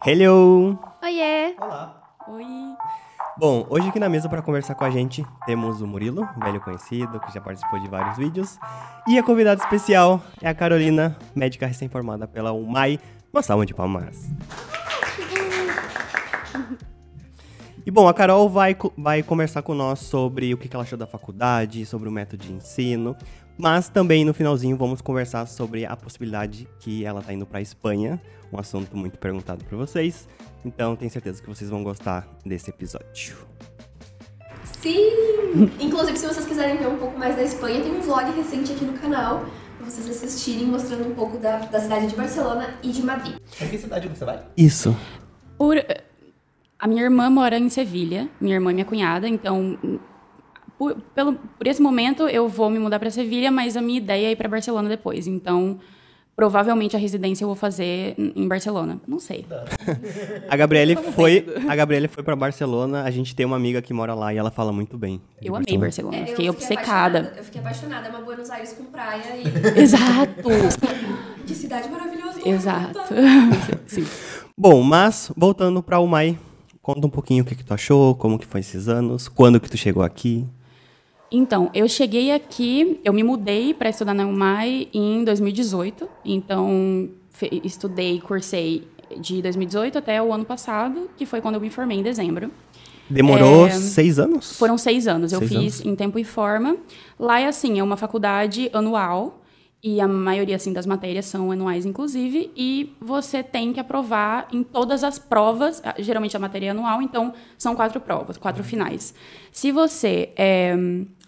Hello! Oiê! Olá! Oi! Bom, hoje aqui na mesa para conversar com a gente temos o Murilo, velho conhecido, que já participou de vários vídeos. E a convidada especial é a Carolina, médica recém-formada pela UMAI. Uma salva de palmas. E bom, a Carol vai conversar com nós sobre o que ela achou da faculdade, sobre o método de ensino. Mas também no finalzinho vamos conversar sobre a possibilidade que ela tá indo pra Espanha. Um assunto muito perguntado por vocês. Então tenho certeza que vocês vão gostar desse episódio. Sim! Inclusive, se vocês quiserem ver um pouco mais da Espanha, tem um vlog recente aqui no canal pra vocês assistirem, mostrando um pouco da cidade de Barcelona e de Madrid. Em que cidade você vai? Isso. A minha irmã mora em Sevilha, minha irmã e minha cunhada, então por esse momento eu vou me mudar para Sevilha, mas a minha ideia é ir para Barcelona depois, então provavelmente a residência eu vou fazer em Barcelona, não sei. A Gabriele foi para Barcelona, a gente tem uma amiga que mora lá e ela fala muito bem. Eu amei Barcelona, Eu fiquei obcecada. Eu fiquei apaixonada, é uma Buenos Aires com praia e... Exato! Que cidade maravilhosa! Exato. Sim. Bom, mas voltando pra UMAI, conta um pouquinho o que tu achou, como que foi esses anos, quando que tu chegou aqui. Então, eu cheguei aqui, eu me mudei para estudar na UMAI em 2018. Então, cursei de 2018 até o ano passado, que foi quando eu me formei em dezembro. Demorou 6 anos? Foram 6 anos. Eu 6 fiz anos. em tempo e forma. Lá é assim, é uma faculdade anual. E a maioria, assim, das matérias são anuais, inclusive, e você tem que aprovar em todas as provas, geralmente a matéria é anual, então são 4 provas, 4 finais. Se você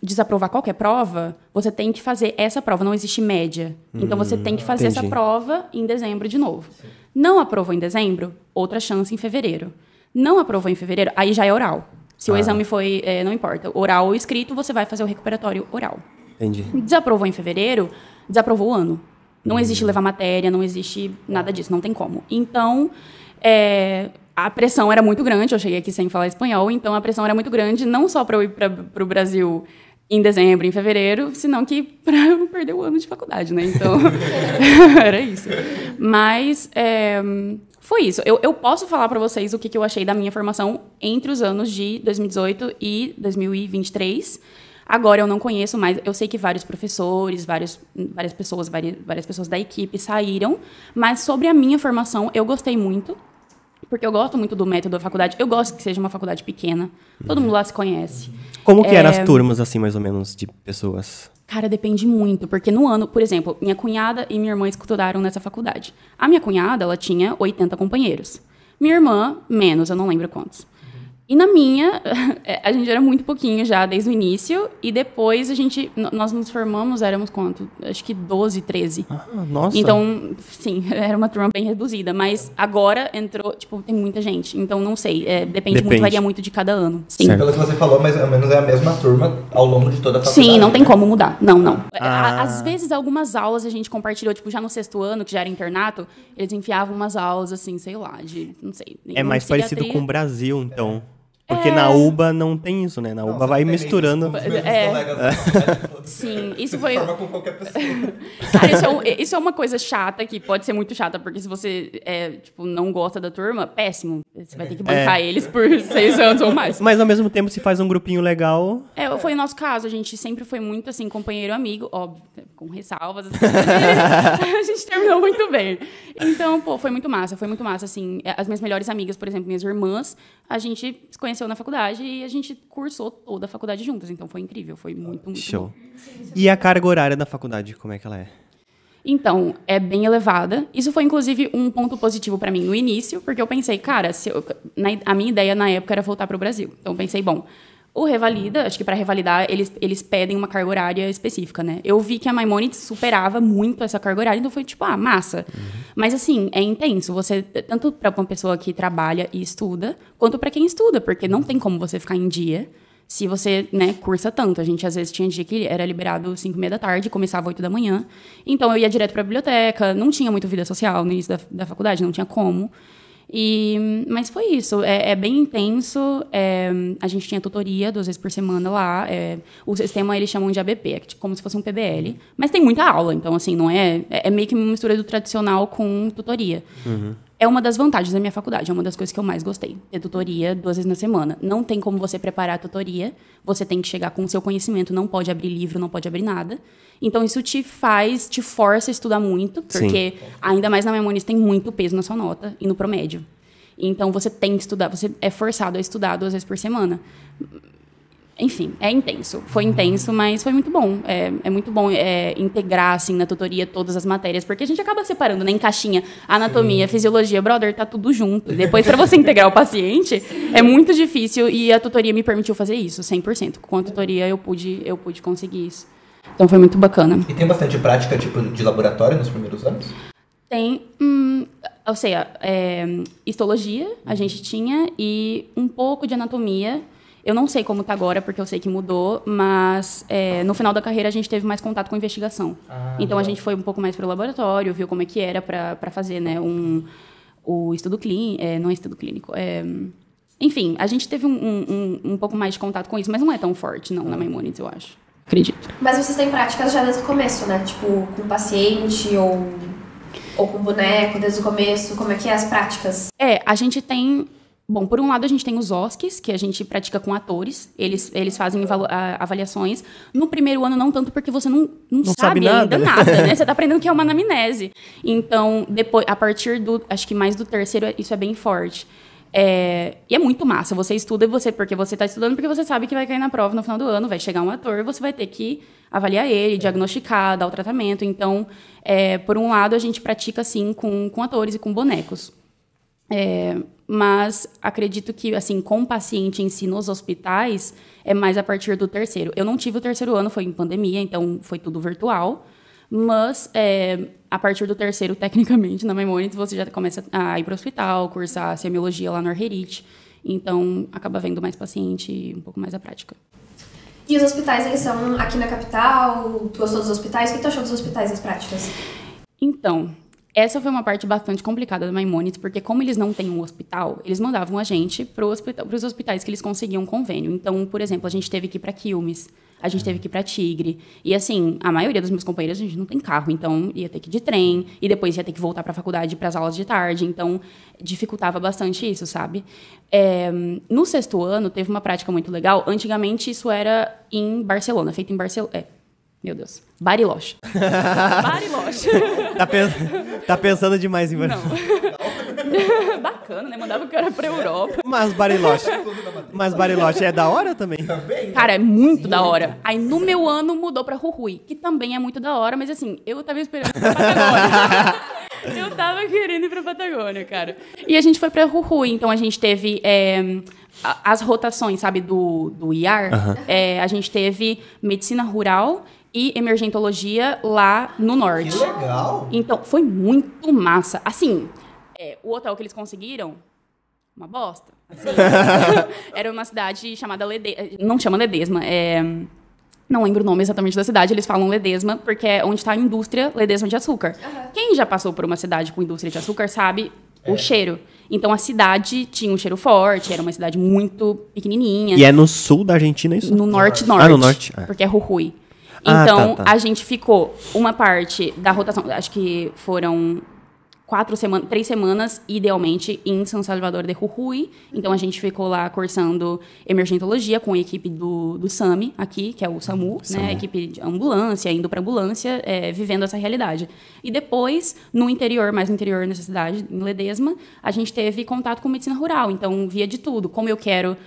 desaprovar qualquer prova, você tem que fazer essa prova, não existe média. Então você tem que fazer essa prova em dezembro de novo. Sim. Não aprovou em dezembro, outra chance em fevereiro. Não aprovou em fevereiro, aí já é oral. Se o exame foi, não importa, oral ou escrito, você vai fazer o recuperatório oral. Entendi. Desaprovou em fevereiro, desaprovou o ano. Não existe levar matéria, não existe nada disso, não tem como. Então, a pressão era muito grande, eu cheguei aqui sem falar espanhol, então a pressão era muito grande, não só para eu ir para o Brasil em dezembro, em fevereiro, senão que para eu não perder o ano de faculdade, né? Então, era isso. Mas foi isso. Eu posso falar para vocês o que eu achei da minha formação entre os anos de 2018 e 2023. Agora eu não conheço mais, eu sei que vários professores, várias pessoas da equipe saíram, mas sobre a minha formação eu gostei muito, porque eu gosto muito do método da faculdade, eu gosto que seja uma faculdade pequena, todo mundo lá se conhece. Como que eram as turmas, assim, mais ou menos, de pessoas? Cara, depende muito, porque no ano, por exemplo, minha cunhada e minha irmã estudaram nessa faculdade. A minha cunhada, ela tinha 80 companheiros. Minha irmã, menos, eu não lembro quantos. E na minha, a gente era muito pouquinho já desde o início, e depois nós nos formamos, éramos quanto? Acho que 12, 13. Ah, nossa! Então, sim, era uma turma bem reduzida, mas agora entrou, tipo, tem muita gente, então não sei, depende muito, varia muito de cada ano. Sim. Certo. Pelo que você falou, mais ou menos é a mesma turma ao longo de toda a faculdade. Sim, não tem como mudar, não. Às vezes, algumas aulas a gente compartilhou, tipo, já no 6º ano, que já era internato, eles enfiavam umas aulas, assim, sei lá, de, não sei. É mais parecido com o Brasil, então. Porque na UBA não tem isso, né? Na UBA vai misturando. Sim, isso foi... Forma com qualquer pessoa. Cara, isso é uma coisa chata, que pode ser muito chata, porque se você não gosta da turma, péssimo. Você vai ter que bancar eles por 6 anos ou mais. Mas ao mesmo tempo, se faz um grupinho legal... Foi o nosso caso, a gente sempre foi muito, assim, companheiro amigo, óbvio, com ressalvas. Assim, a gente terminou muito bem. Então, foi muito massa, assim. As minhas melhores amigas, por exemplo, minhas irmãs, a gente se conheceu na faculdade e a gente cursou toda a faculdade juntas. Então, foi incrível, foi muito show. Bom. E a carga horária da faculdade, como é que ela é? Então, é bem elevada. Isso foi, inclusive, um ponto positivo para mim no início, porque eu pensei, cara, a minha ideia na época era voltar para o Brasil. Então, eu pensei, bom, o Revalida, acho que para revalidar, eles pedem uma carga horária específica, né? Eu vi que a Maimonides superava muito essa carga horária, então foi tipo, massa. Uhum. Mas, assim, é intenso. Você, tanto para uma pessoa que trabalha e estuda, quanto para quem estuda, porque não tem como você ficar em dia se você, né, cursa tanto. A gente, às vezes, tinha dia que era liberado 5h30 da tarde, começava 8 da manhã. Então, eu ia direto para a biblioteca, não tinha muito vida social no início da faculdade, não tinha como. Mas foi isso, é bem intenso, a gente tinha tutoria 2 vezes por semana lá, o sistema eles chamam de ABP, é como se fosse um PBL, mas tem muita aula, então assim, não é meio que uma mistura do tradicional com tutoria. É uma das vantagens da minha faculdade, é uma das coisas que eu mais gostei, ter tutoria 2 vezes na semana. Não tem como você preparar a tutoria, você tem que chegar com o seu conhecimento, não pode abrir livro, não pode abrir nada. Então, isso te força a estudar muito, porque ainda mais na Maimonides tem muito peso na sua nota e no promédio. Então, você tem que estudar, você é forçado a estudar 2 vezes por semana. Enfim, é intenso. Foi intenso, mas foi muito bom. É muito bom integrar, assim, na tutoria todas as matérias, porque a gente acaba separando, né, em caixinha, anatomia, fisiologia, brother, tá tudo junto. Depois, para você integrar o paciente, é muito difícil, e a tutoria me permitiu fazer isso, 100%. Com a tutoria, eu pude conseguir isso. Então, foi muito bacana. E tem bastante prática, tipo, de laboratório nos primeiros anos? Tem, ou seja, histologia, a gente tinha, e um pouco de anatomia. Eu não sei como está agora, porque eu sei que mudou, mas no final da carreira a gente teve mais contato com investigação. Então, a gente foi um pouco mais para o laboratório, viu como é que era para fazer, né, o estudo clínico, não é estudo clínico, enfim, a gente teve um pouco mais de contato com isso, mas não é tão forte, não, na Maimonides, eu acho. Acredito. Mas vocês têm práticas já desde o começo, né? Tipo, com paciente ou com boneco desde o começo? Como é que é as práticas? A gente tem... Bom, por um lado, a gente tem os OSCs, que a gente pratica com atores. Eles fazem avaliações. No primeiro ano, não tanto, porque você não sabe nada, ainda nada, né? Você está aprendendo que é uma anamnese. Então, depois, a partir acho que mais do terceiro, isso é bem forte. E é muito massa. Você estuda porque você está estudando, porque você sabe que vai cair na prova no final do ano, vai chegar um ator, você vai ter que avaliar ele, diagnosticar, dar o tratamento. Então, por um lado, a gente pratica, assim, com atores e com bonecos. Mas acredito que, assim, com o paciente em si nos hospitais, é mais a partir do terceiro. Eu não tive o terceiro ano, foi em pandemia, então foi tudo virtual. Mas, a partir do terceiro, tecnicamente, na Maimonides, você já começa a ir para o hospital, cursar semiologia lá no Argerite. Então, acaba vendo mais paciente e um pouco mais a prática. E os hospitais, eles são aqui na capital? Tu gostou dos hospitais? O que tu achou dos hospitais, das práticas? Então... Essa foi uma parte bastante complicada da Maimonides, porque como eles não têm um hospital, eles mandavam a gente para os hospitais que eles conseguiam convênio. Então, por exemplo, a gente teve que ir para Quilmes, a gente teve que ir para Tigre. E, assim, a maioria dos meus companheiros, a gente não tem carro, então ia ter que ir de trem, e depois ia ter que voltar para a faculdade para as aulas de tarde. Então, dificultava bastante isso, sabe? No 6º ano, teve uma prática muito legal. Antigamente, isso era em Barcelona, feito em Barcelona. Meu Deus. Bariloche. Bariloche. Tá pensando demais em Bariloche. Não. Bacana, né? Mandava o cara pra Europa. Mas Bariloche é da hora também? Cara, é muito da hora. Aí no meu ano mudou pra Jujuy, que também é muito da hora, mas assim, eu tava esperando pra Patagônia. Eu tava querendo ir pra Patagônia, cara. E a gente foi pra Jujuy, então a gente teve... as rotações, sabe, do IAR, a gente teve medicina rural e emergentologia lá no norte. Que legal! Então, foi muito massa. Assim, o hotel que eles conseguiram, uma bosta. Assim, era uma cidade chamada Ledesma. Não chama Ledesma, não lembro o nome exatamente da cidade, eles falam Ledesma, porque é onde está a indústria Ledesma de açúcar. Quem já passou por uma cidade com indústria de açúcar sabe o cheiro. Então, a cidade tinha um cheiro forte, era uma cidade muito pequenininha. E é no sul da Argentina isso? No norte. No norte. Porque é Jujuy. Então, a gente ficou uma parte da rotação, acho que foram 3 semanas, idealmente, em São Salvador de Jujuy. Então, a gente ficou lá cursando emergentologia com a equipe do SAMI aqui, que é o SAMU, né? A equipe de ambulância, indo para ambulância, vivendo essa realidade. E depois, mais no interior nessa cidade, em Ledesma, a gente teve contato com medicina rural. Então, via de tudo. Como eu quero...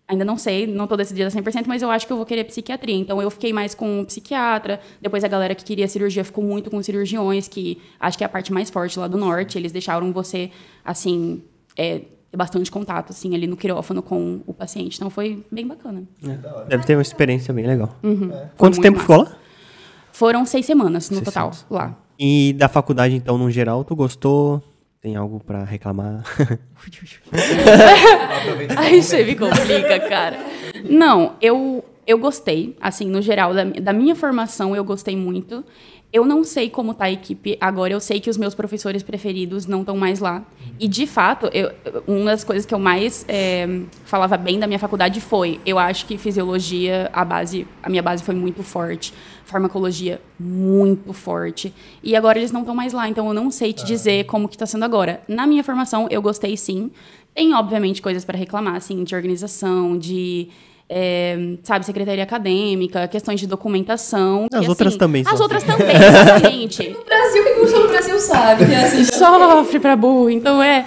Ainda não sei, não estou decidida 100%, mas eu acho que eu vou querer psiquiatria. Então, eu fiquei mais com um psiquiatra. Depois, a galera que queria cirurgia ficou muito com cirurgiões, que acho que é a parte mais forte lá do norte. Eles deixaram você, assim, ter bastante contato, assim, ali no quirófano com o paciente. Então, foi bem bacana. Deve ter uma experiência bem legal. Quanto tempo ficou lá? Foram 6 semanas no total, lá. E da faculdade, então, no geral, tu gostou? Tem algo pra reclamar? Aí você me complica, cara. Não, eu eu gostei, assim, no geral, da minha formação, eu gostei muito. Eu não sei como tá a equipe agora, eu sei que os meus professores preferidos não estão mais lá. E, de fato, uma das coisas que eu mais falava bem da minha faculdade foi, eu acho que fisiologia, a minha base foi muito forte, farmacologia, muito forte. E agora eles não estão mais lá, então eu não sei te dizer como que tá sendo agora. Na minha formação, eu gostei sim. Tem, obviamente, coisas para reclamar, assim, de organização, de... sabe, secretaria acadêmica, questões de documentação. As outras também. As outras também, exatamente. No Brasil, quem cursou no Brasil sabe que é assim. Sofre pra burro, então é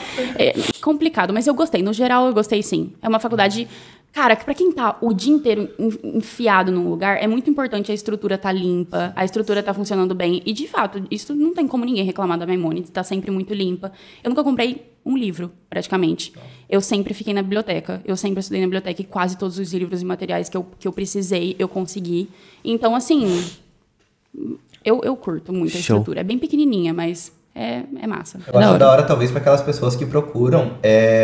complicado. Mas eu gostei, no geral eu gostei sim. É uma faculdade... Cara, pra quem tá o dia inteiro enfiado num lugar, é muito importante a estrutura tá limpa, a estrutura tá funcionando bem. E, de fato, isso não tem como ninguém reclamar da Maimonides, tá sempre muito limpa. Eu nunca comprei um livro, praticamente. Eu sempre fiquei na biblioteca. Eu sempre estudei na biblioteca e quase todos os livros e materiais que eu precisei, eu consegui. Então, assim, eu curto muito a estrutura. É bem pequenininha, mas... É massa. Eu acho da hora, talvez, para aquelas pessoas que procuram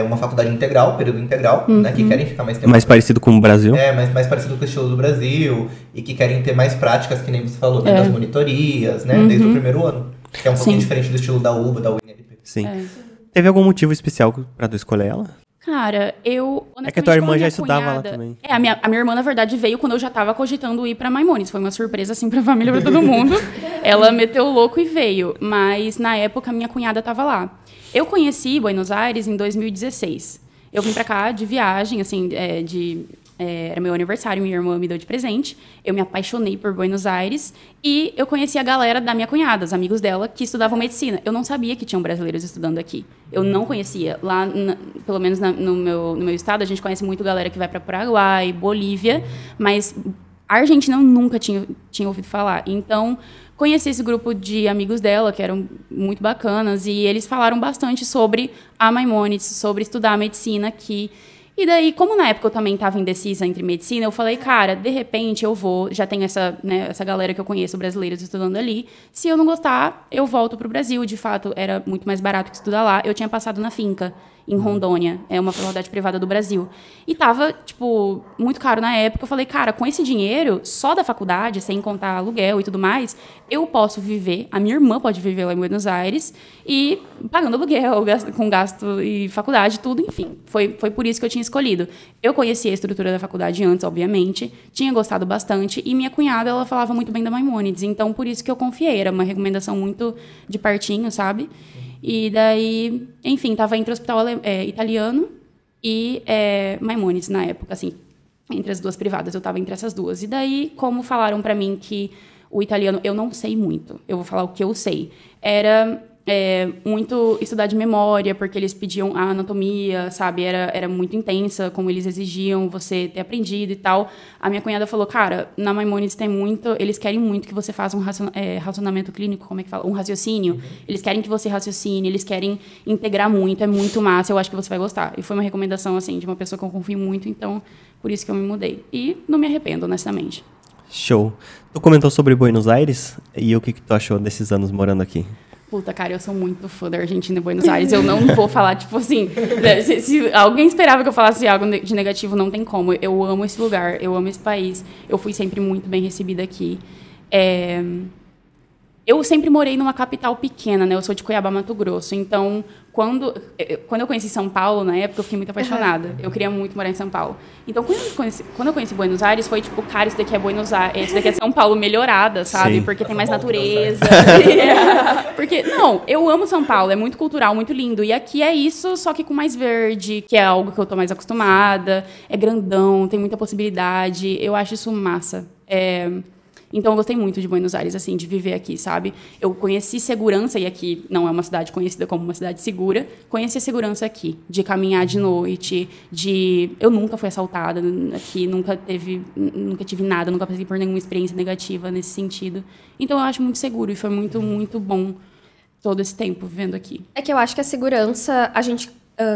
uma faculdade integral, período integral, né? Que querem ficar mais tempo. Mais parecido com o Brasil. Mais parecido com o estilo do Brasil. E que querem ter mais práticas, que nem você falou, né? Das monitorias, né? Desde o primeiro ano. Que é um pouquinho diferente do estilo da UBA, da UNLP. Sim. Teve algum motivo especial pra tu escolher ela? Cara, É que a tua irmã já estudava lá também. A minha irmã, na verdade, veio quando eu já tava cogitando ir pra Maimonides. Foi uma surpresa, assim, pra família, pra todo mundo. Ela meteu o louco e veio. Mas, na época, minha cunhada tava lá. Eu conheci Buenos Aires em 2016. Eu vim pra cá de viagem, assim, era meu aniversário, minha irmã me deu de presente. Eu me apaixonei por Buenos Aires e eu conheci a galera da minha cunhada, os amigos dela, que estudavam medicina. Eu não sabia que tinham brasileiros estudando aqui. Eu não conhecia. Lá, pelo menos no meu estado, a gente conhece muito galera que vai para Paraguai, Bolívia, mas a Argentina eu nunca tinha ouvido falar. Então, conheci esse grupo de amigos dela, que eram muito bacanas, e eles falaram bastante sobre a Maimonides, sobre estudar medicina aqui. E daí, como na época eu também estava indecisa entre medicina, eu falei, cara, de repente eu vou, já tem essa galera que eu conheço, brasileiros estudando ali, se eu não gostar, eu volto pro Brasil. De fato, era muito mais barato que estudar lá. Eu tinha passado na Finca, em Rondônia, é uma faculdade privada do Brasil. E tava, tipo, muito caro na época. Eu falei, cara, com esse dinheiro, só da faculdade, sem contar aluguel e tudo mais, eu posso viver, a minha irmã pode viver lá em Buenos Aires, e pagando aluguel, com gasto e faculdade, tudo, enfim. Foi por isso que eu tinha escolhido. Eu conhecia a estrutura da faculdade antes, obviamente, tinha gostado bastante, e minha cunhada, ela falava muito bem da Maimonides, então por isso que eu confiei, era uma recomendação muito de partinho, sabe? E daí, enfim, estava entre o hospital italiano e Maimonides na época, assim, entre as duas privadas, eu estava entre essas duas. E daí, como falaram para mim que o italiano, eu não sei muito, eu vou falar o que eu sei, era muito estudar de memória, porque eles pediam a anatomia, sabe, era muito intensa, como eles exigiam você ter aprendido e tal. A minha cunhada falou, cara, na Maimonides tem muito, eles querem muito que você faça um racionamento clínico, como é que fala? Um raciocínio. Eles querem que você raciocine, eles querem integrar muito, é muito massa, eu acho que você vai gostar. E foi uma recomendação, assim, de uma pessoa que eu confio muito, então, por isso que eu me mudei. E não me arrependo, honestamente. Show. Tu comentou sobre Buenos Aires, e o que tu achou desses anos morando aqui? Puta, cara, eu sou muito fã da Argentina e Buenos Aires. Eu não vou falar, tipo assim... Se alguém esperava que eu falasse algo de negativo, não tem como. Eu amo esse lugar, eu amo esse país. Eu fui sempre muito bem recebida aqui. Eu sempre morei numa capital pequena, né? Eu sou de Cuiabá, Mato Grosso. Então, quando eu conheci São Paulo, na época, eu fiquei muito apaixonada. Eu queria muito morar em São Paulo. Então, quando eu conheci Buenos Aires, foi tipo, cara, isso daqui é Buenos Aires, isso daqui é São Paulo melhorada, sabe? Sim. Porque tem mais natureza. Porque, não, eu amo São Paulo, é muito cultural, muito lindo. E aqui é isso, só que com mais verde, que é algo que eu tô mais acostumada. É grandão, tem muita possibilidade. Eu acho isso massa. Então, eu gostei muito de Buenos Aires, assim, de viver aqui, sabe? Eu conheci segurança, e aqui não é uma cidade conhecida como uma cidade segura, conheci a segurança aqui, de caminhar de noite, Eu nunca fui assaltada aqui, nunca tive nada, nunca passei por nenhuma experiência negativa nesse sentido. Então, eu acho muito seguro, e foi muito, muito bom todo esse tempo vivendo aqui. É que eu acho que a segurança, a gente...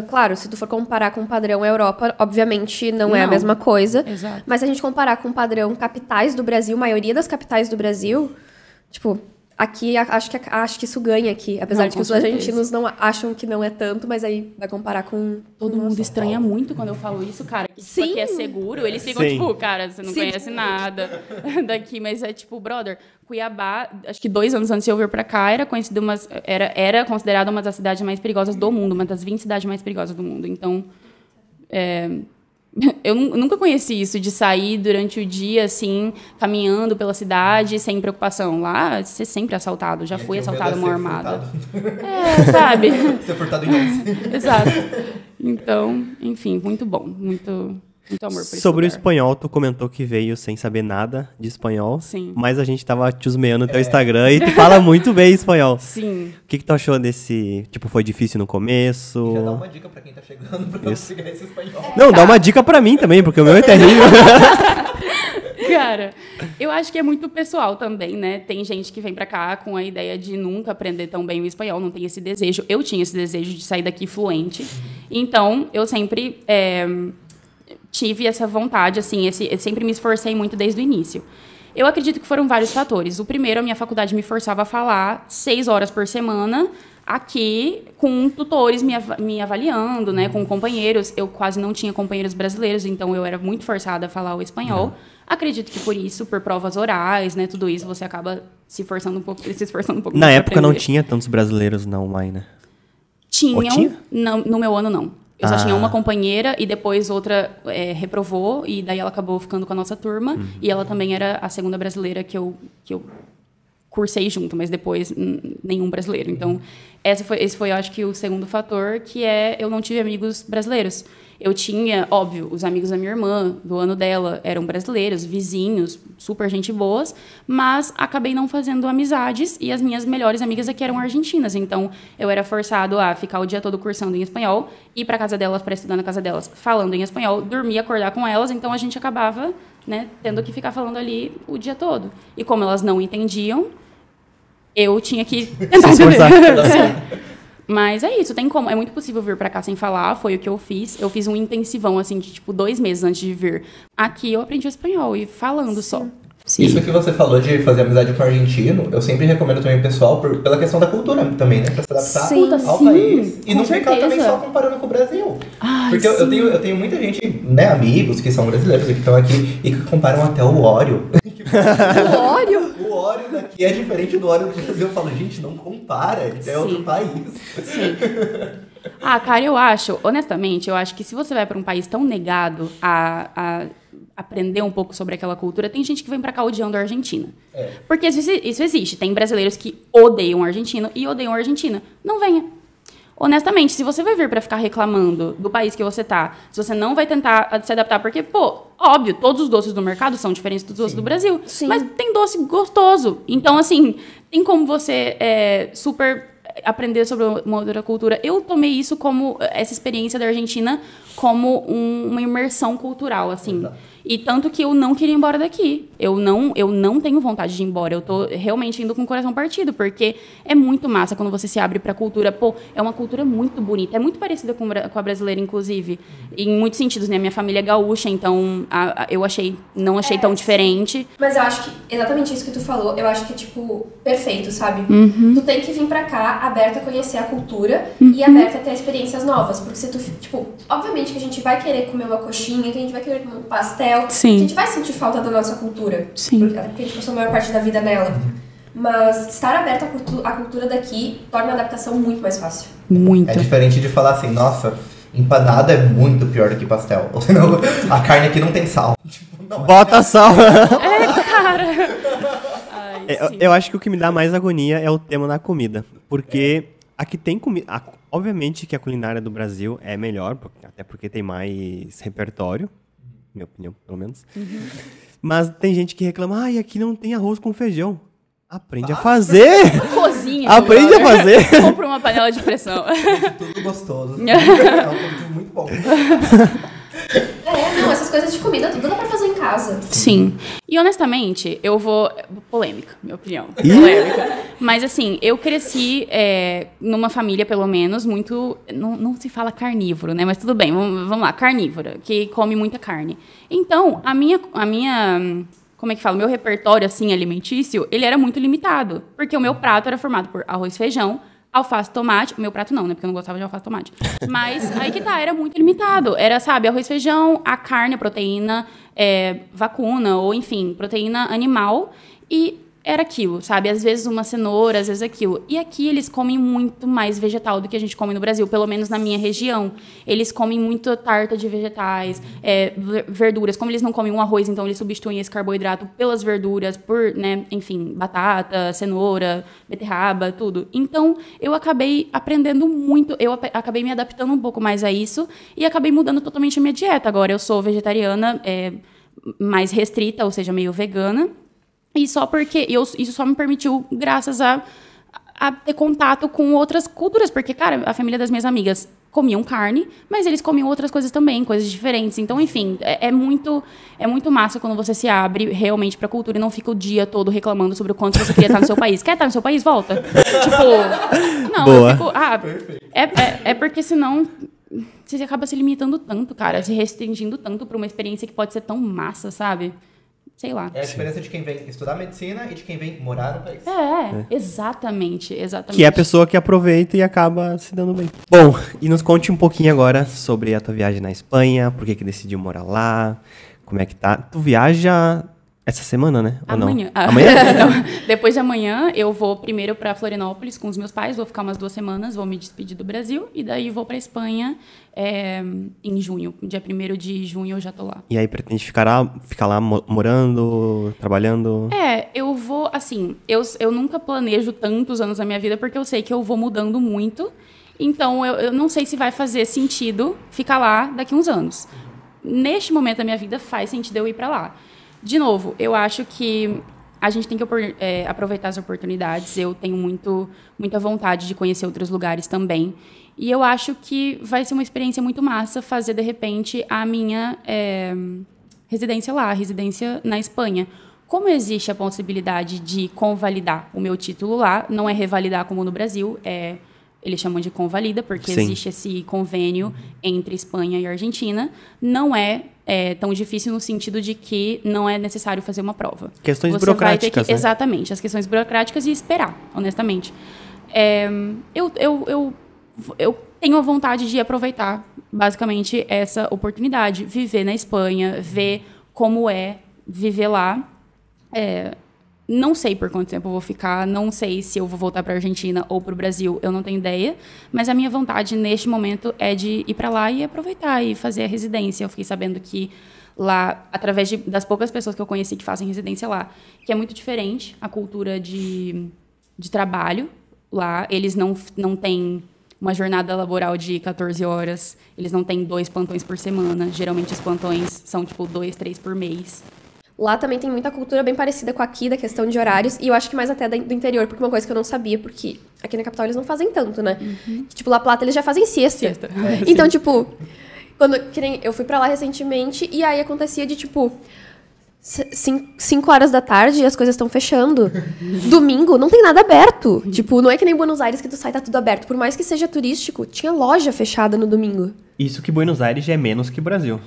claro, se tu for comparar com o padrão Europa, obviamente não é a mesma coisa. Exato. Mas se a gente comparar com o padrão capitais do Brasil, maioria das capitais do Brasil, tipo, Aqui, acho que isso ganha aqui. Apesar Não, de que com os certeza. argentinos não acham que não é tanto, mas aí vai comparar com... Todo mundo estranha muito quando eu falo isso, cara. Que, tipo, Sim. aqui é seguro. Eles ficam, Sim. tipo, cara, você não Sim. conhece nada daqui. Mas é tipo, brother, Cuiabá, acho que 2 anos antes de eu vir pra cá, era considerada uma das cidades mais perigosas do mundo. Uma das 20 cidades mais perigosas do mundo. Então, eu nunca conheci isso de sair durante o dia, assim, caminhando pela cidade, sem preocupação. Lá, você é sempre assaltado. Já fui assaltado mão armada. Sabe? Ser furtado em 11. Exato. Então, enfim, muito bom. Muito amor por esse Sobre o lugar. espanhol, tu comentou que veio sem saber nada de espanhol. Sim. Mas a gente tava te husmeando no teu Instagram e tu fala muito bem espanhol. Sim. O que tu achou desse... Tipo, foi difícil no começo? Já dá uma dica pra quem tá chegando pra não pegar esse espanhol. Não, dá uma dica pra mim também, porque o meu é terrível. Cara, eu acho que é muito pessoal também, né? Tem gente que vem pra cá com a ideia de nunca aprender tão bem o espanhol, não tem esse desejo. Eu tinha esse desejo de sair daqui fluente. Então, eu sempre tive essa vontade, assim, eu sempre me esforcei muito desde o início. Eu acredito que foram vários fatores. O primeiro, a minha faculdade me forçava a falar 6 horas por semana aqui, com tutores me avaliando, né, com companheiros. Eu quase não tinha companheiros brasileiros, então eu era muito forçada a falar o espanhol. Acredito que por isso, por provas orais, né, tudo isso, você acaba se esforçando um pouco Na mais pra época não aprender. tinha tantos brasileiros na online, né? Tinham, Ou tinha? não, no meu ano não. Eu só Ah. tinha uma companheira e depois outra reprovou, e daí ela acabou ficando com a nossa turma. E ela também era a segunda brasileira que eu cursei junto, mas depois nenhum brasileiro. Então, esse foi, eu acho que, o segundo fator, que eu não tive amigos brasileiros. Eu tinha, óbvio, os amigos da minha irmã, do ano dela, eram brasileiros, vizinhos, super gente boas, mas acabei não fazendo amizades e as minhas melhores amigas aqui eram argentinas. Então, eu era forçado a ficar o dia todo cursando em espanhol, ir para casa delas para estudar na casa delas falando em espanhol, dormir, acordar com elas. Então, a gente acabava, né, tendo que ficar falando ali o dia todo. E como elas não entendiam, eu tinha que tentar Se esforçar. entender. Mas é isso, tem como. É muito possível vir pra cá sem falar, foi o que eu fiz. Eu fiz um intensivão, assim, de tipo 2 meses antes de vir. Aqui eu aprendi o espanhol e falando só. Sim. Isso que você falou de fazer amizade com argentino, eu sempre recomendo também, pessoal, pela questão da cultura também, né? Pra se adaptar Sim. ao Sim, país. E com não ficar também certeza. só comparando com o Brasil. Ai, Porque eu tenho muita gente, né, amigos que são brasileiros e que estão aqui e que comparam até o Oreo. O óleo? O Oreo daqui é diferente do Oreo do Brasil. Eu falo, gente, não compara, é outro país. Sim. Ah, cara, honestamente, eu acho que se você vai pra um país tão negado a aprender um pouco sobre aquela cultura, tem gente que vem pra cá odiando a Argentina. Porque isso existe. Tem brasileiros que odeiam a Argentina e odeiam a Argentina. Não venha. Honestamente, se você vai vir pra ficar reclamando do país que você tá, se você não vai tentar se adaptar, porque, pô, óbvio, todos os doces do mercado são diferentes dos doces do Brasil. Sim. Mas tem doce gostoso. Então, assim, tem como você super aprender sobre uma outra cultura. Eu tomei isso como, essa experiência da Argentina, como uma imersão cultural, assim. Exato. E tanto que eu não queria ir embora daqui. Eu não tenho vontade de ir embora. Eu tô realmente indo com o coração partido, porque é muito massa quando você se abre pra cultura. Pô, é uma cultura muito bonita. É muito parecida com a brasileira, inclusive. Em muitos sentidos, né? Minha família é gaúcha, então eu não achei tão diferente. Mas eu acho que exatamente isso que tu falou, eu acho que é, tipo, perfeito, sabe? Tu tem que vir pra cá aberta a conhecer a cultura e aberta a ter experiências novas. Porque se tu, tipo, obviamente que a gente vai querer comer uma coxinha, que a gente vai querer comer um pastel. Sim. A gente vai sentir falta da nossa cultura. Sim. Porque a gente passou a maior parte da vida nela. Mas estar aberta à cultura daqui torna a adaptação muito mais fácil. Muito. É diferente de falar assim, nossa, empanada é muito pior do que pastel. Ou senão, a carne aqui não tem sal. Tipo, não, Bota sal. Cara. Ai, sim. Eu acho que o que me dá mais agonia é o tema da comida. Porque aqui tem comida... Obviamente que a culinária do Brasil é melhor, até porque tem mais repertório. Minha opinião, pelo menos. Mas tem gente que reclama, aqui não tem arroz com feijão. Aprende a fazer! Cozinha. Aprende a fazer! Compra uma panela de pressão. tudo gostoso. É um produto muito bom. Não, essas coisas de comida, tudo dá pra fazer em casa. Sim. E honestamente, eu vou... Polêmica, minha opinião. Polêmica. Mas assim, eu cresci numa família, pelo menos, muito... Não se fala carnívoro, né? Mas tudo bem, vamos lá. Carnívora, que come muita carne. Então, a minha como é que fala? Meu repertório, assim, alimentício, ele era muito limitado. Porque o meu prato era formado por arroz, feijão, alface, tomate. O meu prato não, né? Porque eu não gostava de alface, tomate. Mas aí que tá, era muito limitado. Era, sabe, arroz, feijão, a carne, a proteína vacuna, ou enfim, proteína animal. E era aquilo, sabe? Às vezes uma cenoura, às vezes aquilo. E aqui eles comem muito mais vegetal do que a gente come no Brasil, pelo menos na minha região. Eles comem muito tarta de vegetais, verduras. Como eles não comem um arroz, então eles substituem esse carboidrato pelas verduras, por, né, enfim, batata, cenoura, beterraba, tudo. Então, eu acabei aprendendo muito, eu acabei me adaptando um pouco mais a isso e acabei mudando totalmente a minha dieta. Agora eu sou vegetariana, mais restrita, ou seja, meio vegana. E só porque isso só me permitiu, graças a ter contato com outras culturas. Porque, cara, a família das minhas amigas comiam carne, mas eles comiam outras coisas também, coisas diferentes. Então, enfim, é muito massa quando você se abre realmente pra cultura e não fica o dia todo reclamando sobre o quanto você queria estar no seu país. Quer estar no seu país? Volta. Tipo, não, boa. Eu fico... É porque senão... Você acaba se limitando tanto, cara, se restringindo tanto pra uma experiência que pode ser tão massa, sabe? Sei lá. É a diferença de quem vem estudar medicina e de quem vem morar no país. Exatamente. Que é a pessoa que aproveita e acaba se dando bem. Bom, e nos conte um pouquinho agora sobre a tua viagem na Espanha, por que decidiu morar lá, como é que tá. Tu viaja essa semana, né? Amanhã. Ou não? Amanhã? Não. Depois de amanhã, eu vou primeiro para Florianópolis com os meus pais, vou ficar umas 2 semanas, vou me despedir do Brasil, e daí vou para Espanha em junho. Dia 1º de junho eu já tô lá. E aí pretende ficar lá morando, trabalhando? Eu vou, assim, eu nunca planejo tantos anos da minha vida, porque eu sei que eu vou mudando muito, então eu não sei se vai fazer sentido ficar lá daqui uns anos. Neste momento da minha vida faz sentido eu ir para lá. De novo, eu acho que a gente tem que aproveitar as oportunidades. Eu tenho muita vontade de conhecer outros lugares também. E eu acho que vai ser uma experiência muito massa fazer, de repente, a minha residência lá, residência na Espanha. Como existe a possibilidade de convalidar o meu título lá, não é revalidar como no Brasil, eles chamam de convalida, porque Sim. existe esse convênio entre Espanha e Argentina. Não é tão difícil no sentido de que não é necessário fazer uma prova. Questões Você burocráticas, vai ter que, né? Exatamente, as questões burocráticas e esperar, honestamente. Eu tenho a vontade de aproveitar, basicamente, essa oportunidade. Viver na Espanha, ver como é viver lá. Não sei por quanto tempo eu vou ficar, não sei se eu vou voltar para a Argentina ou para o Brasil, eu não tenho ideia, mas a minha vontade neste momento é de ir para lá e aproveitar e fazer a residência. Eu fiquei sabendo que lá, através das poucas pessoas que eu conheci que fazem residência lá, que é muito diferente a cultura de trabalho lá. Eles não têm uma jornada laboral de 14 horas, eles não têm 2 plantões por semana, geralmente os plantões são tipo 2, 3 por mês. Lá também tem muita cultura bem parecida com aqui, da questão de horários, e eu acho que mais até do interior, porque uma coisa que eu não sabia, porque aqui na capital eles não fazem tanto, né? Que, tipo, La Plata eles já fazem siesta. Então, tipo, que nem eu fui pra lá recentemente, e aí acontecia de, tipo, 5 horas da tarde e as coisas estão fechando. Domingo não tem nada aberto. Tipo, não é que nem Buenos Aires que tu sai e tá tudo aberto. Por mais que seja turístico, tinha loja fechada no domingo. Isso que Buenos Aires já é menos que Brasil.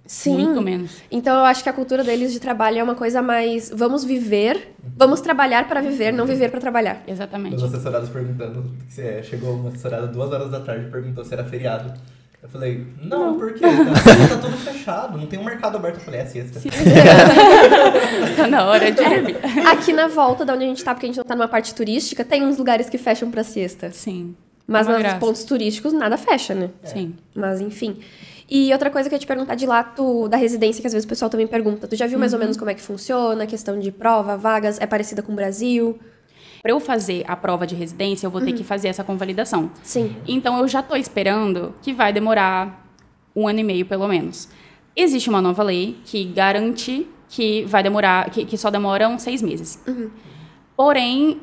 Sim. Muito menos. Então eu acho que a cultura deles de trabalho é uma coisa mais... Vamos viver, vamos trabalhar para viver, não viver para trabalhar. Exatamente. Os assessorados perguntando, chegou uma assessorada 2 horas da tarde e perguntou se era feriado. Eu falei, não, por quê? Tá tudo fechado, não tem um mercado aberto. Eu falei, é sexta. Tá na hora de dormir. Aqui na volta de onde a gente tá, porque a gente não tá numa parte turística, tem uns lugares que fecham pra sexta. Sim. Mas Uma nos graça. pontos turísticos nada fecha, né? Sim. Mas enfim. E outra coisa que eu ia te perguntar de lá, da residência, que às vezes o pessoal também pergunta. Tu já viu mais ou menos como é que funciona, a questão de prova, vagas, é parecida com o Brasil? Para eu fazer a prova de residência, eu vou ter que fazer essa convalidação. Sim. Então, eu já estou esperando que vai demorar 1 ano e meio, pelo menos. Existe uma nova lei que garante que vai demorar, que só demoram 6 meses. Porém,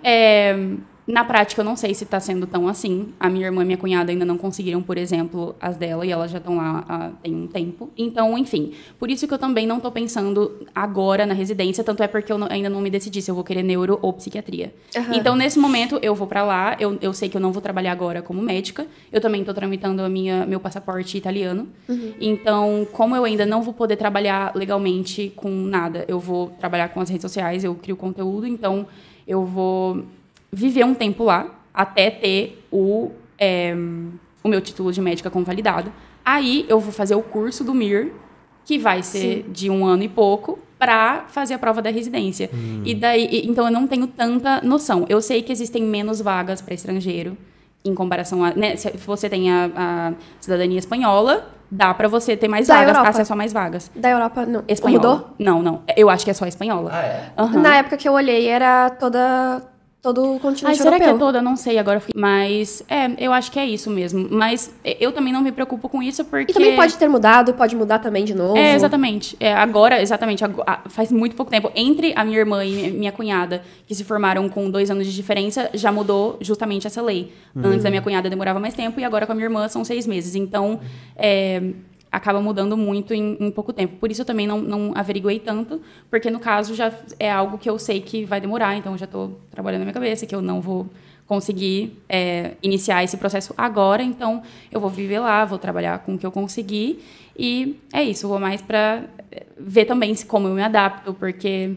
Na prática, eu não sei se está sendo tão assim. A minha irmã e minha cunhada ainda não conseguiram, por exemplo, as dela, e elas já estão lá tem um tempo. Então, enfim, por isso que eu também não estou pensando agora na residência, tanto é porque eu ainda não me decidi se eu vou querer neuro ou psiquiatria. Uhum. Então, nesse momento, eu vou para lá, eu sei que eu não vou trabalhar agora como médica, eu também estou tramitando meu passaporte italiano. Uhum. Então, como eu ainda não vou poder trabalhar legalmente com nada, eu vou trabalhar com as redes sociais, eu crio conteúdo, então eu vou viver um tempo lá, até ter o meu título de médica convalidado. Aí, eu vou fazer o curso do MIR, que vai ser de 1 ano e pouco, para fazer a prova da residência. E daí, então, eu não tenho tanta noção. Eu sei que existem menos vagas para estrangeiro, em comparação a... Né, se você tem a cidadania espanhola, dá para você ter mais vagas, acesso a mais vagas. Da Europa, não. Espanhola. Mudou? Não. Eu acho que é só espanhola. Ah, é? Uhum. Na época que eu olhei, era todo o continente será europeu. que é toda? Não sei, agora mas eu acho que é isso mesmo. Mas eu também não me preocupo com isso, porque... E também pode ter mudado, pode mudar também de novo. Exatamente. Agora, faz muito pouco tempo. Entre a minha irmã e minha cunhada, que se formaram com 2 anos de diferença, já mudou justamente essa lei. Antes da minha cunhada demorava mais tempo, e agora com a minha irmã são 6 meses. Então, acaba mudando muito em pouco tempo. Por isso eu também não averiguei tanto, porque no caso já é algo que eu sei que vai demorar, então eu já estou trabalhando na minha cabeça, que eu não vou conseguir iniciar esse processo agora, então eu vou viver lá, vou trabalhar com o que eu conseguir, e é isso, eu vou mais para ver também como eu me adapto, porque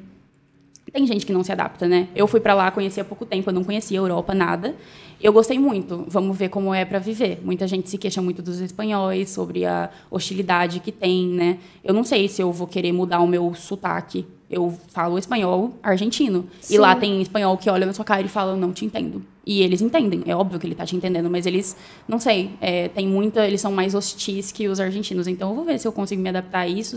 tem gente que não se adapta, né? Eu fui para lá, conheci há pouco tempo, eu não conhecia a Europa, nada. Eu gostei muito, vamos ver como é para viver. Muita gente se queixa muito dos espanhóis, sobre a hostilidade que tem, né? Eu não sei se eu vou querer mudar o meu sotaque. Eu falo espanhol argentino. Sim. E lá tem espanhol que olha na sua cara e fala, eu não te entendo. E eles entendem, é óbvio que ele tá te entendendo, mas eles, não sei, eles são mais hostis que os argentinos. Então eu vou ver se eu consigo me adaptar a isso,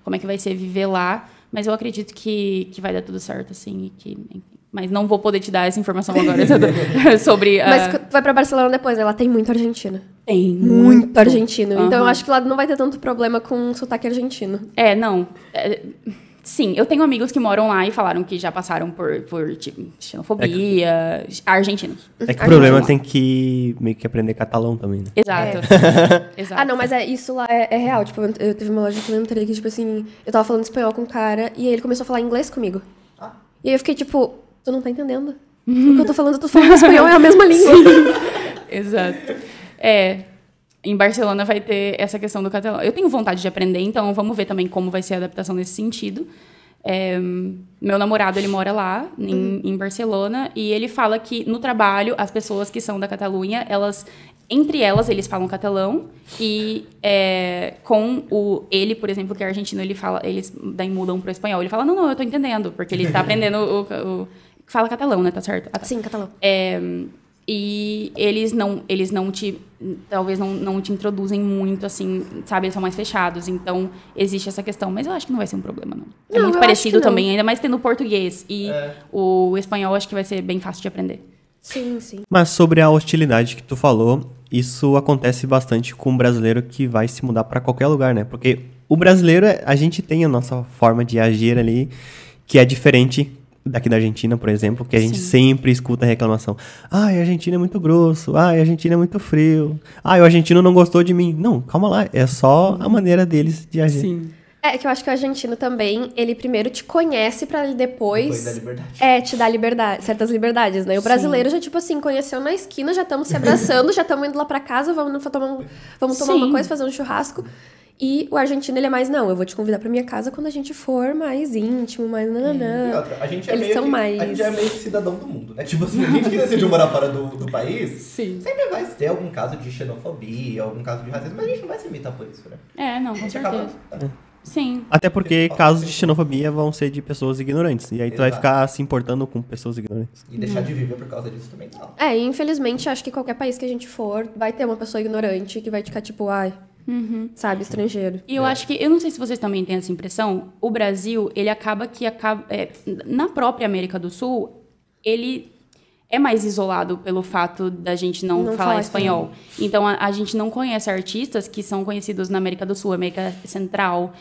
como é que vai ser viver lá. Mas eu acredito que vai dar tudo certo, assim, e que, enfim. Mas não vou poder te dar essa informação agora sobre... Mas tu vai pra Barcelona depois, ela tem muito argentino. Tem muito argentino. Então eu acho que lá não vai ter tanto problema com sotaque argentino. Não. Sim, eu tenho amigos que moram lá e falaram que já passaram por tipo, xenofobia, argentinos. É que o problema tem que meio que aprender catalão também, né? Exato. Exato. Ah, não, mas isso lá é real. Tipo, eu teve uma loja que eu entrei que, tipo assim, eu tava falando espanhol com um cara e aí ele começou a falar inglês comigo. E aí eu fiquei tipo, tu não tá entendendo? O que eu tô falando espanhol, é a mesma língua. Exato. Em Barcelona vai ter essa questão do catalão. Eu tenho vontade de aprender, então vamos ver também como vai ser a adaptação nesse sentido. Meu namorado, ele mora lá, em Barcelona, e ele fala que no trabalho, as pessoas que são da Catalunha, entre elas, eles falam catalão, e com ele, por exemplo, que é argentino, eles daí mudam pro espanhol. Ele fala, não, eu tô entendendo, porque ele tá aprendendo fala catalão, né, tá certo? Sim, catalão. E talvez não te introduzem muito, assim, sabe? Eles são mais fechados, então existe essa questão. Mas eu acho que não vai ser um problema, não. É muito parecido também, ainda mais tendo português. E o espanhol acho que vai ser bem fácil de aprender. Sim. Mas sobre a hostilidade que tu falou, isso acontece bastante com o brasileiro que vai se mudar pra qualquer lugar, né? Porque o brasileiro, a gente tem a nossa forma de agir ali, que é diferente daqui da Argentina, por exemplo, que a gente sempre escuta a reclamação. Ai, a Argentina é muito grosso. Ai, a Argentina é muito frio. Ai, o argentino não gostou de mim. Não, calma lá. É só a maneira deles de agir. Sim. Que eu acho que o argentino também, ele primeiro te conhece pra ele depois da liberdade. Te dar certas liberdades, né? O brasileiro já, tipo assim, conheceu na esquina, já estamos se abraçando, já estamos indo lá pra casa, vamos tomar uma coisa, fazer um churrasco. E o argentino, ele é mais, não, eu vou te convidar pra minha casa quando a gente for mais íntimo, mais nananã. E outra, a gente Eles são mais... A gente é meio que cidadão do mundo, né? Tipo assim, a gente que decidiu morar fora do país, sempre vai ter algum caso de xenofobia, algum caso de racismo, mas a gente não vai se limitar por isso, né? Não, com certeza. Sim. Até porque casos de xenofobia vão ser de pessoas ignorantes. E aí tu vai ficar se importando com pessoas ignorantes. E deixar de viver por causa disso também não. E infelizmente, acho que qualquer país que a gente for, vai ter uma pessoa ignorante que vai ficar tipo, sabe, estrangeiro. E eu acho que, eu não sei se vocês também têm essa impressão, o Brasil, ele acaba na própria América do Sul, ele é mais isolado pelo fato da gente não falar espanhol. Então, a gente não conhece artistas que são conhecidos na América do Sul, América Central.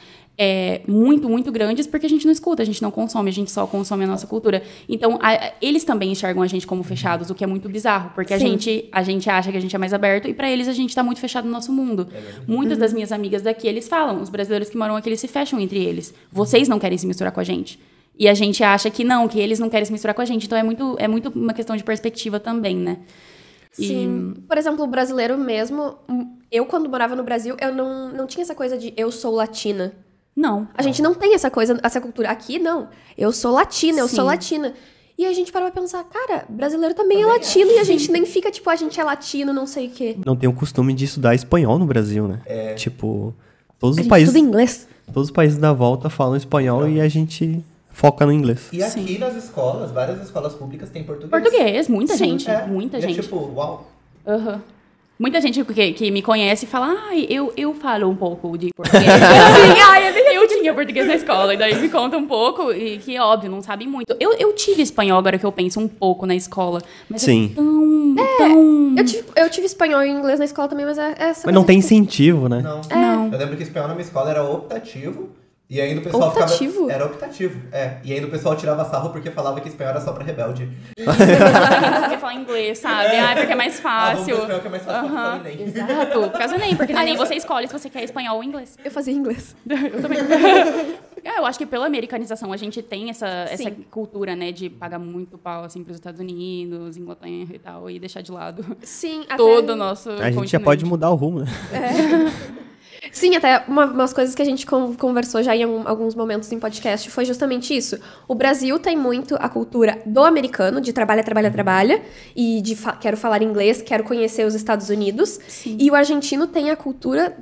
muito, muito grandes, porque a gente não escuta, a gente não consome, a gente só consome a nossa cultura. Então, eles também enxergam a gente como fechados, o que é muito bizarro, porque a gente acha que a gente é mais aberto, e pra eles a gente tá muito fechado no nosso mundo. Muitas das minhas amigas daqui, eles falam, os brasileiros que moram aqui, eles se fecham entre eles. Vocês não querem se misturar com a gente. E a gente acha que não, que eles não querem se misturar com a gente. Então, é muito uma questão de perspectiva também, né? Sim. Por exemplo, o brasileiro mesmo, eu quando morava no Brasil, eu não tinha essa coisa de eu sou latina. Não. A gente não tem essa coisa, essa cultura. Aqui, não. Eu sou latina, eu Sim. sou latina. E a gente parou pra pensar, cara, brasileiro também é latino. E a gente nem fica, tipo, a gente é latino, não sei o quê. Não tem o costume de estudar espanhol no Brasil, né? Tipo, todos A os gente países... estuda inglês. Todos os países da volta falam espanhol e a gente foca no inglês. E aqui nas escolas, várias escolas públicas têm português. Muita Sim, gente. É. Muita E gente. É tipo, uau. Aham. Muita gente que me conhece fala, eu falo um pouco de português. Assim, eu tinha português na escola, e daí me conta um pouco, e que, óbvio, não sabem muito. Eu tive espanhol, agora que eu penso, um pouco na escola, mas Sim. é tão... Eu tive espanhol e inglês na escola também, mas é essa Mas não coisa, tem tipo, incentivo, né? Não. Não. Eu lembro que espanhol na minha escola era optativo. E ainda o pessoal Optativo? ficava... Era optativo, E ainda o pessoal tirava sarro porque falava que espanhol era só pra rebelde. Você falar inglês, sabe? Porque é mais Ah, vamos fácil. pro espanhol que é mais fácil pra fazer nem. Exato, por causa nem, porque na nem você escolhe se você quer espanhol ou inglês. Eu fazia inglês. Eu também. Eu acho que pela americanização a gente tem essa cultura, né, de pagar muito pau, assim, pros Estados Unidos, Inglaterra e tal, e deixar de lado Sim, até... todo o nosso A gente já continente. pode mudar o rumo, né? Sim, até umas coisas que a gente conversou já em alguns momentos em podcast foi justamente isso. O Brasil tem muito a cultura do americano, de trabalha, e de quero falar inglês, quero conhecer os Estados Unidos. Sim. E o argentino tem a cultura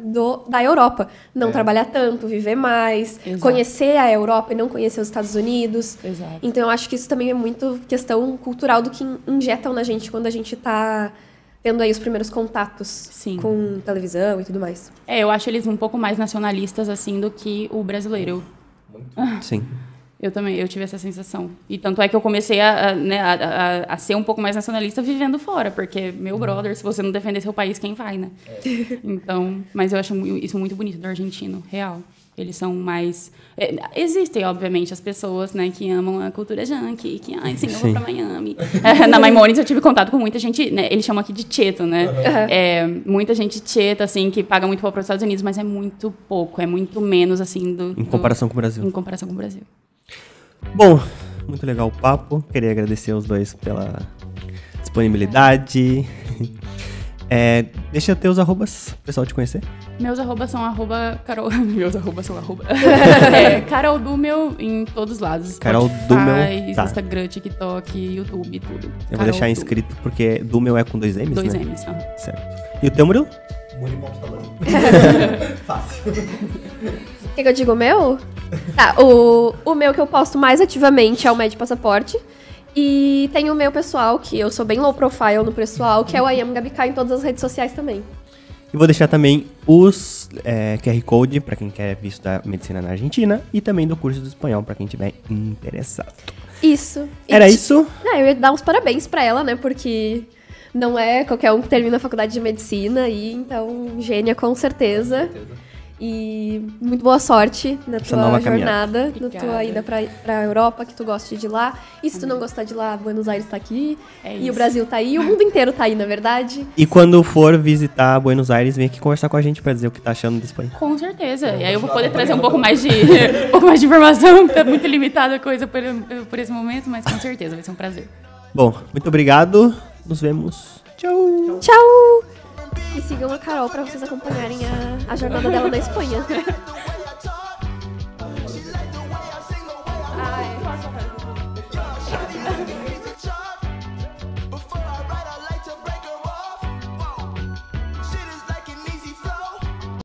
da Europa. Não trabalhar tanto, viver mais, Exato. conhecer a Europa e não conhecer os Estados Unidos. Exato. Então eu acho que isso também é muito questão cultural do que injetam na gente quando a gente tá tendo aí os primeiros contatos Sim. com televisão e tudo mais. Eu acho eles um pouco mais nacionalistas, assim, do que o brasileiro. Sim. Eu também, eu tive essa sensação. E tanto é que eu comecei a ser um pouco mais nacionalista vivendo fora, porque, meu brother, se você não defender seu país, quem vai, né? Então, mas eu acho isso muito bonito do argentino, real. Eles são mais... existem, obviamente, as pessoas, né, que amam a cultura junkie, que, sim, eu vou pra Miami. Na Maimonides eu tive contato com muita gente, né, eles chamam aqui de cheto, né? Muita gente cheta, assim, que paga muito pau para os Estados Unidos, mas é muito pouco, é muito menos, assim, Em comparação com o Brasil. Em comparação com o Brasil. Bom, muito legal o papo. Queria agradecer os dois pela disponibilidade. Deixa eu ter os arrobas, pro pessoal te conhecer. Meus arrobas são Carol... Meus arrobas são Carol Dumel em todos os lados. Carol Spotify, Dumel, tá. Instagram, TikTok, YouTube, tudo. Eu vou deixar inscrito porque Dumel é com 2 M's, Dois né? M's, Certo. E o teu, Murilo? Muito bom falando. Fácil. Quer que eu diga o meu? Tá, o meu que eu posto mais ativamente é o Med Passaporte. E tem o meu pessoal, que eu sou bem low profile no pessoal, que é o I Am Gabi K em todas as redes sociais também. E vou deixar também os QR Code para quem quer visto da medicina na Argentina e também do curso do espanhol para quem tiver interessado. Isso. Era isso? Eu ia dar uns parabéns pra ela, né? Porque não é qualquer um que termina a faculdade de medicina, e então, gênia com certeza. E muito boa sorte na Essa tua nova jornada, na Obrigada. tua ida pra Europa, que tu goste de lá. E se tu não gostar de lá, Buenos Aires tá aqui. É E isso. o Brasil tá aí, o mundo inteiro tá aí, na verdade. E quando for visitar Buenos Aires, vem aqui conversar com a gente para dizer o que tá achando desse país. Com certeza. E aí eu vou poder trazer um pouco mais de informação, tá muito limitada a coisa por esse momento, mas com certeza vai ser um prazer. Bom, muito obrigado. Nos vemos. Tchau. Tchau! E sigam a Carol pra vocês acompanharem a jornada dela na Espanha.